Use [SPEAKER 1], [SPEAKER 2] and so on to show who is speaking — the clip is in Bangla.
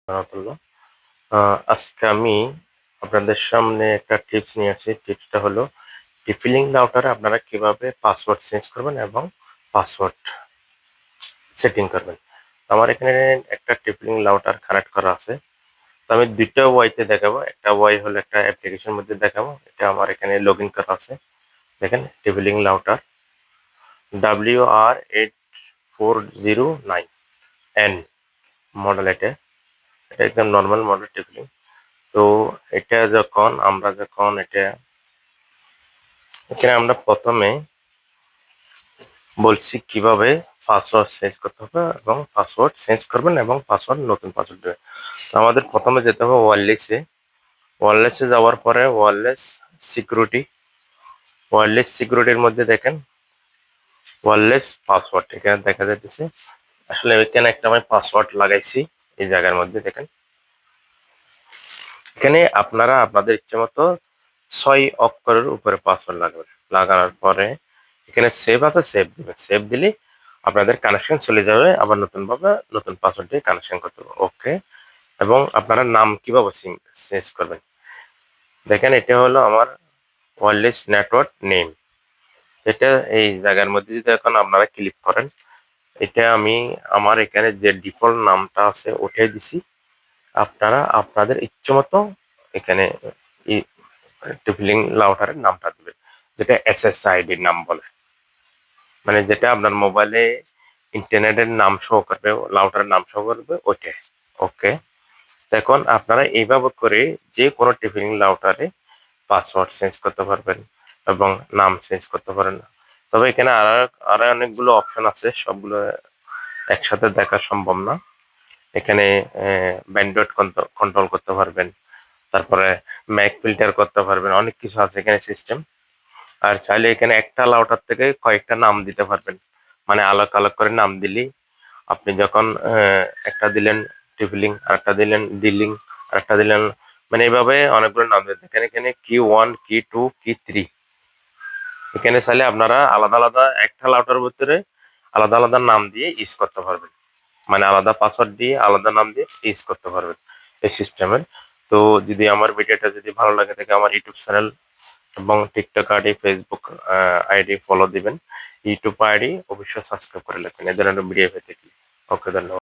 [SPEAKER 1] রহমতুল্লাহ। আজকে আমি আপনাদের সামনে একটা টিপস নিয়ে আসছি। টিপসটা হলো টিফিলিং রাউটারে আপনারা কিভাবে পাসওয়ার্ড চেঞ্জ করবেন এবং পাসওয়ার্ড সেটিং করবেন। আমার এখানে একটা টিফিলিং রাউটার কানেক্ট করা আছে। তো আমি ২ টা ওয়াইতে দেখাবো। একটা ওয়াই হলো একটা অ্যাপ্লিকেশনের মধ্যে দেখাবো। এটা আমার এখানে লগইন করা আছে। দেখেন টিফিলিং রাউটার WR8409N মডেল এটা। এটা একদম নরমাল মডেল টিফিলিং। তো এটা যখন এটা এখানে আমরা প্রথমে বলছি কিভাবে পাসওয়ার্ড চেঞ্জ করতে হবে এবং পাসওয়ার্ড চেঞ্জ করবেন এবং পাসওয়ার্ড নতুন পাসওয়ার্ড দেবেন। তো আমাদের প্রথমে যেতে হবে ওয়্যারলেসে যাওয়ার পরে ওয়্যারলেস সিকিউরিটির মধ্যে দেখেন ওয়্যারলেস পাসওয়ার্ড এখানে দেখা যাচ্ছে। আসলে এখানে একটা আমি পাসওয়ার্ড লাগাইছি এই জায়গার মধ্যে দেখেন। এখানে আপনারা আপনাদের ইচ্ছে মতো ৬ অক্ষরের উপরে পাসওয়ার্ড লাগাবেন। লাগানোর পরে এখানে সেভ আছে, সেভ দিবেন। সেভ দিলেই আপনাদের কানেকশন চলে যাবে। আবার নতুন পাসওয়ার্ড দিয়ে কানেকশন করতে হবে। ওকে। এবং আপনারা নাম কিভাবে চেঞ্জ করবেন। দেখেন এটা হলো আমার ওয়্যারলেস নেটওয়ার্ক নেম। এটা এই জায়গার মধ্যে যদি এখন আপনারা ক্লিক করেন, এটা আমি আমার এখানে যে ডিফল্ট নামটা আছে ওটাই দিছি। আপনারা আপনাদের ইচ্ছেমতো এখানে ই টিফিলিং রাউটারের নামটা দিবেন। যেটা এসএসআইডির নাম বলে। মানে যেটা আপনার মোবাইলে ইন্টারনেটের নাম শো করবে, রাউটারের নাম শো করবে ওইটাই। ওকে। এখন আপনারা এইভাবে করে যেকোনো টিফিলিং রাউটারে পাসওয়ার্ড চেঞ্জ করতে পারবেন এবং নাম চেঞ্জ করতে পারেন। তবে এখানে আরো অনেকগুলো অপশন আছে, সবগুলো একসাথে দেখা সম্ভব না। এখানে ব্যান্ডউইথ কন্ট্রোল করতে পারবেন। তারপরে ম্যাক ফিল্টার করতে পারবেন। অনেক কিছু আছে এখানে সিস্টেম। আর চাইলে এখানে একটা রাউটার থেকে কয়েকটা নাম দিতে পারবেন। মানে আলাদা করে নাম দিলেই আপনি যখন একটা দিলেন টিফিলিং, আরেকটা দিলেন ডিলিং, আরেকটা দিলেন, মানে এভাবে অনেকগুলো নাম দিতে দেখেন এখানে কি1, কি2, কি3। এখানে চাইলে আপনারা আলাদা একটা রাউটারের ভিতরে আলাদা নাম দিয়ে ইউজ করতে পারবেন। মানে আলাদা পাসওয়ার্ড দিয়ে আলাদা নাম দিয়ে ইউজ করতে পারবেন এই সিস্টেমের। তো যদি আমার ভিডিওটা যদি ভালো লাগে থাকে আমার ইউটিউব চ্যানেল এবং TikTok ID, Facebook ID follow দিবেন। ইউটিউব আইডি অবশ্যই সাবস্ক্রাইব করে রাখবেন এই ধরনের ভিডিও পেতে। ওকে, ধন্যবাদ।